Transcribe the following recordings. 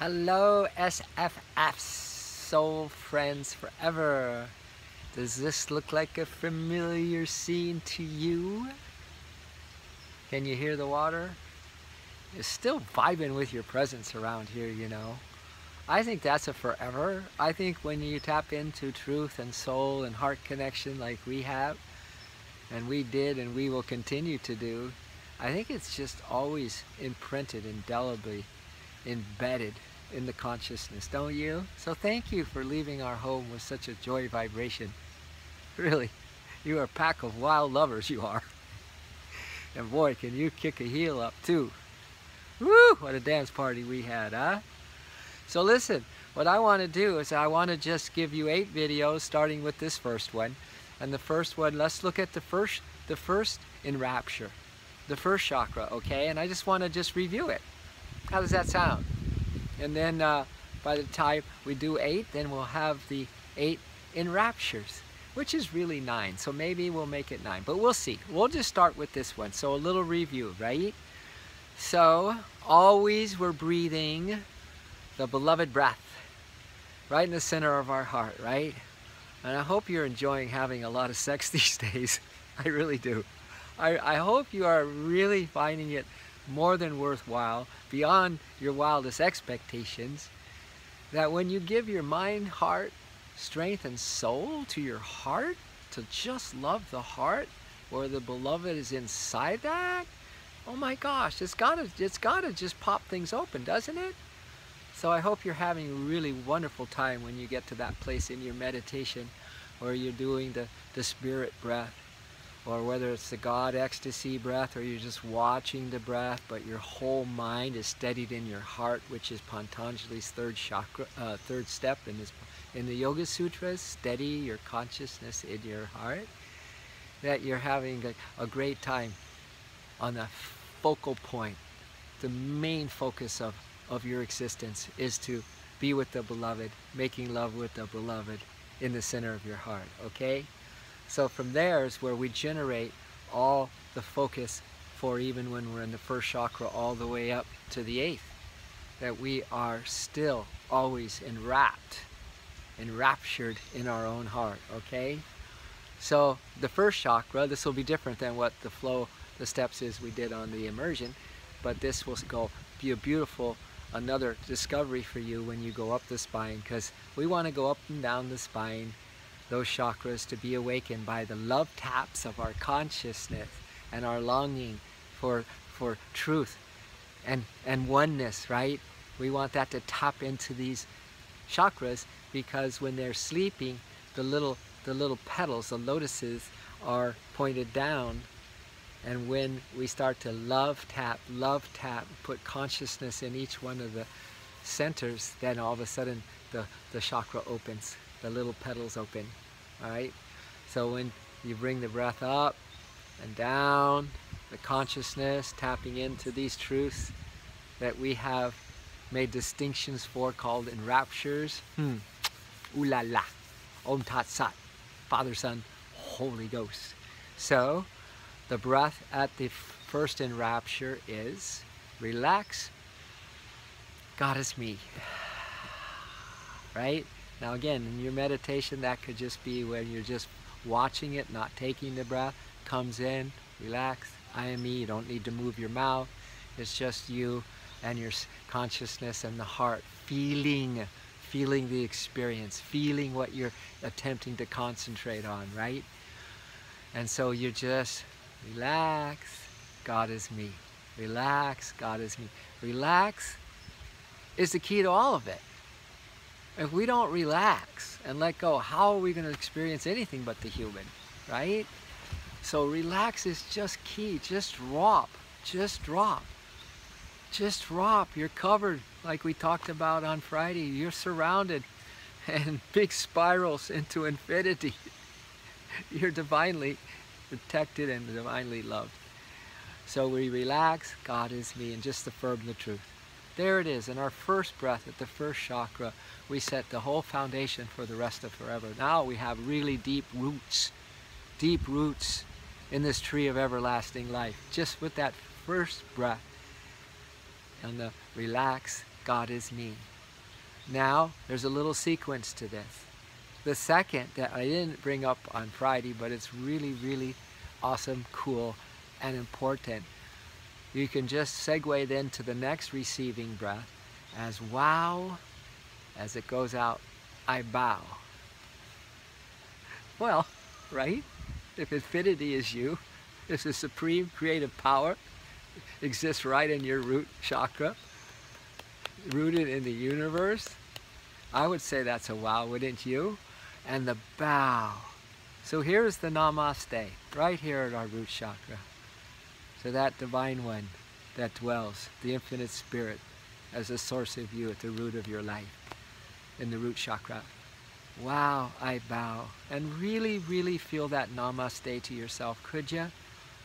Hello SFFs, soul friends forever. Does this look like a familiar scene to you? Can you hear the water? It's still vibing with your presence around here, you know. I think that's a forever. I think when you tap into truth and soul and heart connection like we have, and we did and we will continue to do, I think it's just always imprinted, indelibly embedded in the consciousness, don't you? So thank you for leaving our home with such a joy vibration. Really, you are a pack of wild lovers, you are. And boy, can you kick a heel up too. Woo, what a dance party we had, huh? So listen, what I want to do is I want to just give you 8 videos starting with this first one. And the first one, let's look at the first enrapture, the first chakra, okay? And I just want to just review it. How does that sound? And then by the time we do 8, then we'll have the 8 enraptures, which is really 9. So maybe we'll make it 9, but we'll see. We'll just start with this one. So a little review, right? So always we're breathing the beloved breath right in the center of our heart, right? And I hope you're enjoying having a lot of sex these days. I really do. I hope you are really finding it more than worthwhile, beyond your wildest expectations, that when you give your mind, heart, strength, and soul to your heart, to just love the heart, where the beloved is inside that, oh my gosh, it's gotta just pop things open, doesn't it? So I hope you're having a really wonderful time when you get to that place in your meditation, where you're doing the spirit breath, or whether it's the God ecstasy breath, or you're just watching the breath, but your whole mind is steadied in your heart, which is Patanjali's third chakra, third step in the Yoga Sutras. Steady your consciousness in your heart. That you're having a great time on the focal point. The main focus of your existence is to be with the beloved, making love with the beloved in the center of your heart, okay? So from there is where we generate all the focus for, even when we're in the first chakra, all the way up to the 8th, that we are still always enraptured in our own heart, okay? So the first chakra, this will be different than what the flow, the steps is we did on the immersion, but this will be a beautiful, another discovery for you when you go up the spine, because we want to go up and down the spine, those chakras, to be awakened by the love taps of our consciousness and our longing for truth and oneness, right? We want that to tap into these chakras, because when they're sleeping, the little petals, the lotuses, are pointed down. And when we start to love tap, put consciousness in each one of the centers, then all of a sudden the chakra opens, the little petals open, all right? So when you bring the breath up and down, the consciousness tapping into these truths that we have made distinctions for, called enraptures. Ooh la la, Om Tat Sat, Father, Son, Holy Ghost. So the breath at the first enrapture is relax, God is me, right? Now again, in your meditation, that could just be when you're just watching it, not taking the breath, comes in, relax, I am me, you don't need to move your mouth, it's just you and your consciousness and the heart, feeling the experience, feeling what you're attempting to concentrate on, right? And so you just relax, God is me. Relax, God is me. Relax is the key to all of it. If we don't relax and let go, how are we going to experience anything but the human, right? So relax is just key. Just drop. Just drop. Just drop. You're covered, like we talked about on Friday. You're surrounded in big spirals into infinity. You're divinely protected and divinely loved. So we relax, God is me, and just affirm the truth. There it is. In our first breath at the first chakra, we set the whole foundation for the rest of forever. Now we have really deep roots in this tree of everlasting life, just with that first breath. And the relax, God is me. Now, there's a little sequence to this. The second that I didn't bring up on Friday, but it's really, really awesome, cool, and important. You can just segue then to the next receiving breath as wow, as it goes out, I bow. Well, right? If infinity is you, if the supreme creative power exists right in your root chakra, rooted in the universe, I would say that's a wow, wouldn't you? And the bow. So here's the namaste, right here at our root chakra. So that divine one that dwells, the infinite spirit, as the source of you at the root of your life, in the root chakra. Wow, I bow. And really, really feel that namaste to yourself, could you?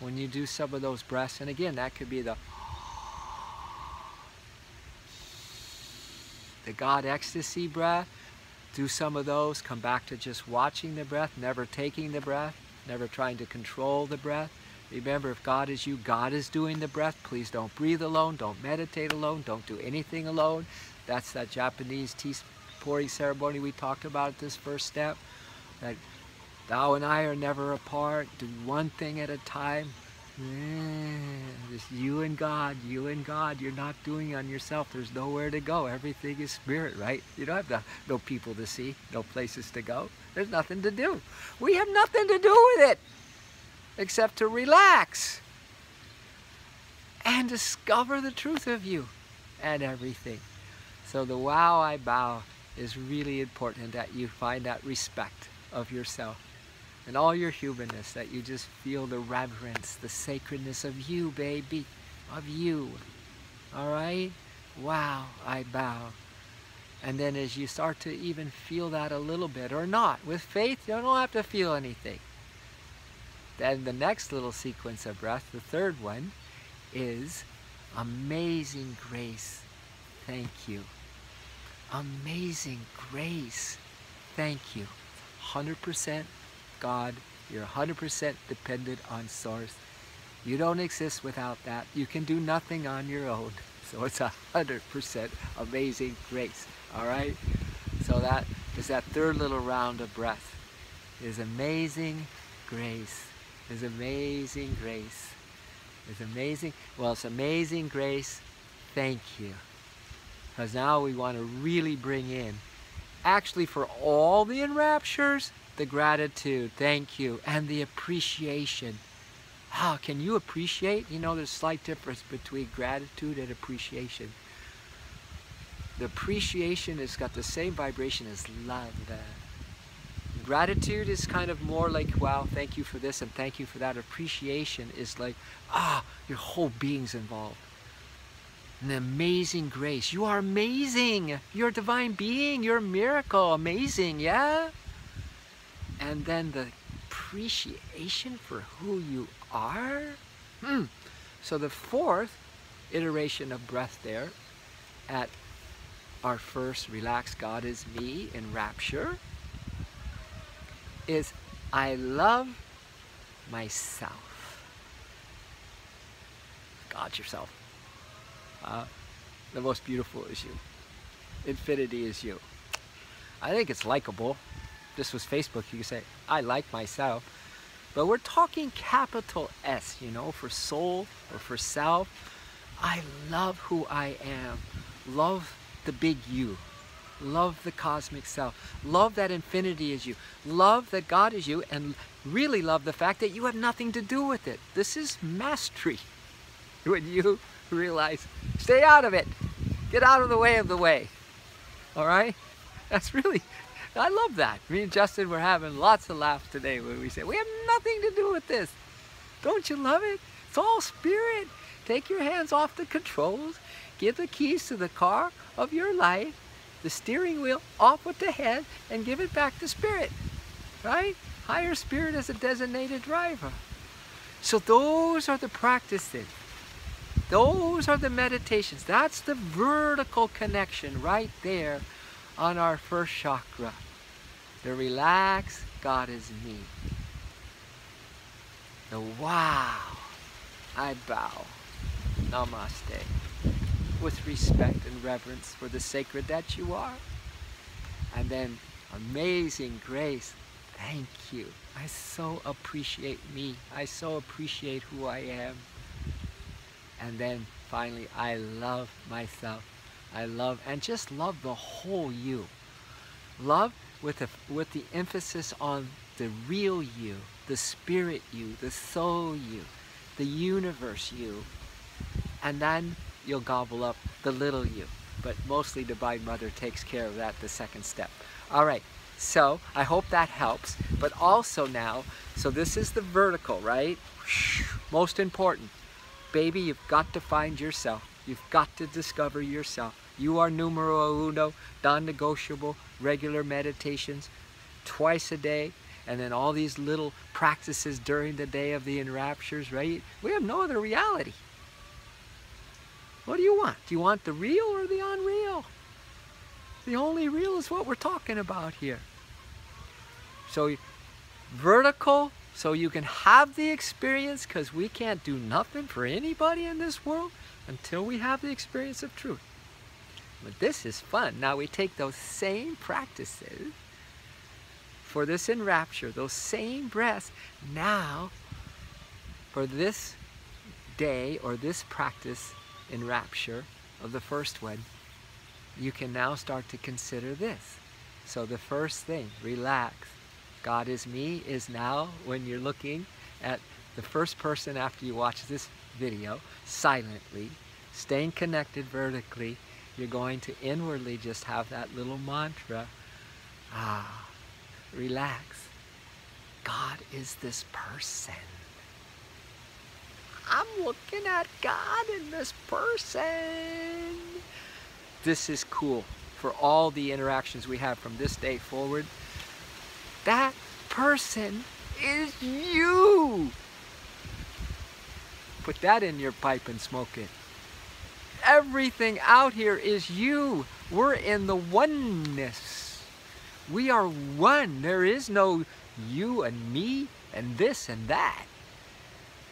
When you do some of those breaths, and again, that could be the God ecstasy breath. Do some of those, come back to just watching the breath, never taking the breath, never trying to control the breath. Remember, if God is you, God is doing the breath. Please don't breathe alone, don't meditate alone, don't do anything alone. That's that Japanese tea pouring ceremony we talked about at this first step. That thou and I are never apart, do one thing at a time. Just you and God, you're not doing it on yourself. There's nowhere to go. Everything is spirit, right? You don't have no people to see, no places to go. There's nothing to do. We have nothing to do with it except to relax and discover the truth of you and everything. So the wow, I bow is really important, that you find that respect of yourself and all your humanness, that you just feel the reverence, the sacredness of you, baby, of you. All right? Wow, I bow. And then as you start to even feel that a little bit, or not, with faith, you don't have to feel anything. Then the next little sequence of breath, the third one, is amazing grace, thank you. Amazing grace, thank you. 100% God, you're 100% dependent on Source. You don't exist without that. You can do nothing on your own. So it's 100% amazing grace, all right? So that is that third little round of breath. Is amazing grace, is amazing grace, is amazing. Well, it's amazing grace, thank you. Because now we want to really bring in, actually for all the enraptures, the gratitude, thank you, and the appreciation. How can you appreciate? You know, there's a slight difference between gratitude and appreciation. The appreciation has got the same vibration as love. Gratitude is kind of more like, wow, thank you for this and thank you for that. Appreciation is like, your whole being's involved. An amazing grace. You are amazing. You're a divine being. You're a miracle. Amazing, yeah? And then the appreciation for who you are. So the fourth iteration of breath there at our first relaxed God is me in rapture is I love myself. God yourself. The most beautiful is you. Infinity is you. I think it's likable. This was Facebook, you could say, I like myself. But we're talking capital S, you know, for soul or for self. I love who I am. Love the big you. Love the cosmic self. Love that infinity is you. Love that God is you, and really love the fact that you have nothing to do with it. This is mastery. When you realize, stay out of it. Get out of the way of the way. All right? That's really, I love that. Me and Justin were having lots of laughs today when we say, we have nothing to do with this. Don't you love it? It's all spirit. Take your hands off the controls. Give the keys to the car of your life, the steering wheel off with the head, and give it back to spirit. Right? Higher spirit as a designated driver. So those are the practices. Those are the meditations. That's the vertical connection right there on our first chakra. The relax, God is me. The wow, I bow. Namaste. with respect and reverence for the sacred that you are. And then, amazing grace, thank you. I so appreciate me. I so appreciate who I am. And then finally, I love myself. I love, and just love the whole you. Love with the emphasis on the real you, the spirit you, the soul you, the universe you. And then you'll gobble up the little you. But mostly Divine Mother takes care of that, the second step. All right, so I hope that helps. But also now, so this is the vertical, right? Most important. Baby, you've got to find yourself. You've got to discover yourself. You are numero uno, non-negotiable, regular meditations, twice a day, and then all these little practices during the day of the enraptures, right? We have no other reality. What do you want? Do you want the real or the unreal? The only real is what we're talking about here. So vertical, so you can have the experience, because we can't do nothing for anybody in this world until we have the experience of truth. But this is fun. Now we take those same practices for this enrapture, those same breaths, now for this day or this practice enrapture of the first one, you can now start to consider this. So the first thing, relax. God is me is now, when you're looking at the first person after you watch this video, silently, staying connected vertically, you're going to inwardly just have that little mantra, relax. God is this person. I'm looking at God in this person. This is cool for all the interactions we have from this day forward. That person is you. Put that in your pipe and smoke it. Everything out here is you. We're in the oneness. We are one. There is no you and me and this and that.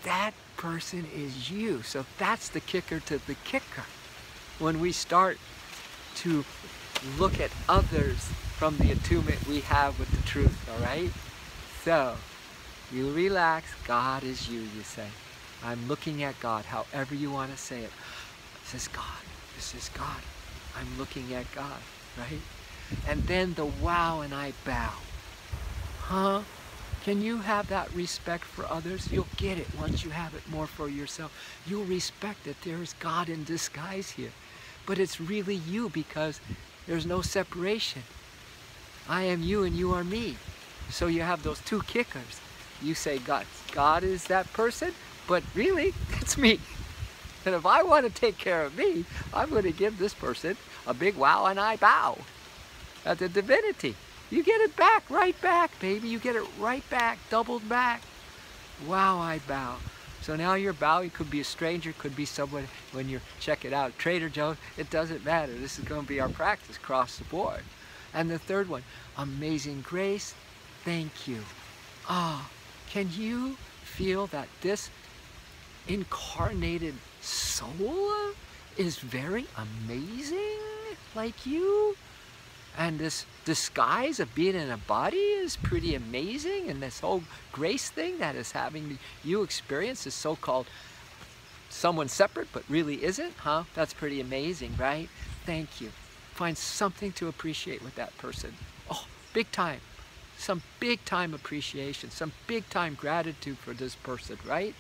That person is you. So that's the kicker to the kicker. When we start to look at others from the attunement we have with the truth, all right? So, you relax, God is you, you say. I'm looking at God, however you want to say it. This is God, this is God. I'm looking at God, right? And then the wow and I bow. Huh? Can you have that respect for others? You'll get it once you have it more for yourself. You'll respect that there is God in disguise here. But it's really you, because there's no separation. I am you and you are me. So you have those two kickers. You say God is that person, but really, it's me. And if I want to take care of me, I'm going to give this person a big wow and I bow at the divinity. You get it back, right back, baby. You get it right back, doubled back. Wow, I bow. So now your bow, it could be a stranger, could be someone when you check it out, Trader Joe's, it doesn't matter. This is going to be our practice across the board. And the third one, amazing grace, thank you. Can you feel that this incarnated soul is very amazing like you? And this disguise of being in a body is pretty amazing. And this whole grace thing that is having you experience this so-called someone separate but really isn't, huh? That's pretty amazing, right? Thank you. Find something to appreciate with that person. Oh, big time. Some big time appreciation, some big time gratitude for this person, right?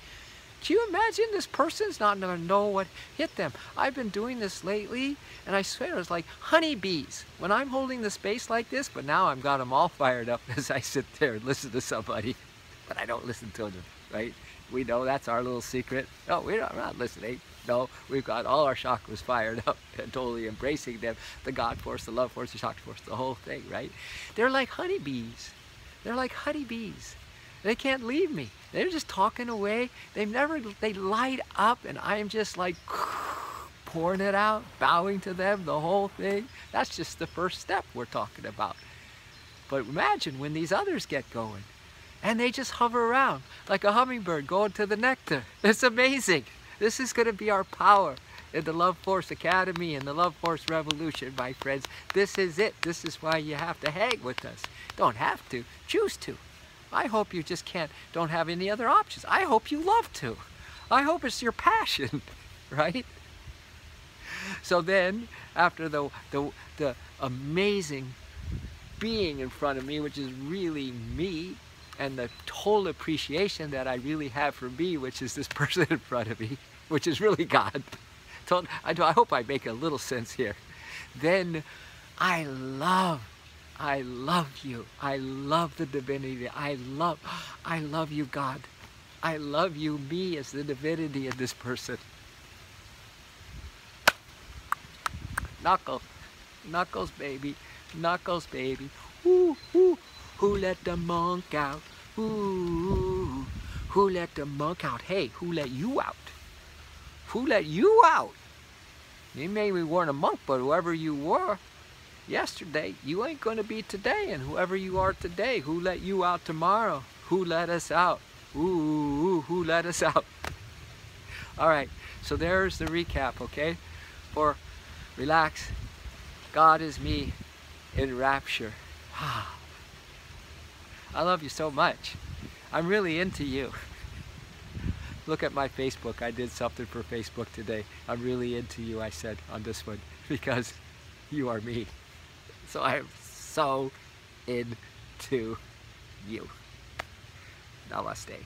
Can you imagine this person's not going to know what hit them? I've been doing this lately, and I swear it's like honeybees. When I'm holding the space like this, but now I've got them all fired up as I sit there and listen to somebody. But I don't listen to them, right? We know that's our little secret. No, we're not listening. No, we've got all our chakras fired up and totally embracing them. The God force, the love force, the chakra force, the whole thing, right? They're like honeybees. They're like honeybees. They can't leave me. They're just talking away. They light up, and I am just like pouring it out, bowing to them, the whole thing. That's just the first step we're talking about. But imagine when these others get going, and they just hover around like a hummingbird going to the nectar. It's amazing. This is going to be our power. in the Love Force Academy and the Love Force Revolution, my friends. This is it. This is why you have to hang with us. Don't have to. Choose to. I hope you just don't have any other options. I hope you love to. I hope it's your passion, right? So then, after the amazing being in front of me, which is really me, and the total appreciation that I really have for me, which is this person in front of me, which is really God. I hope I make a little sense here. Then I love you. I love the divinity. I love you, God. I love you, me, as the divinity of this person. Knuckles. Knuckles, baby. Knuckles, baby. Ooh, ooh. Who let the monk out? Ooh. Who let the monk out? Hey, who let you out? Who let you out? You maybe weren't a monk, but whoever you were yesterday, you ain't going to be today. And whoever you are today, who let you out tomorrow? Who let us out? Ooh, who let us out? All right, so there's the recap, okay? For relax, God is me in rapture. I love you so much. I'm really into you. Look at my Facebook. I did something for Facebook today. I'm really into you, I said on this one, because you are me. So I am so into you. Namaste.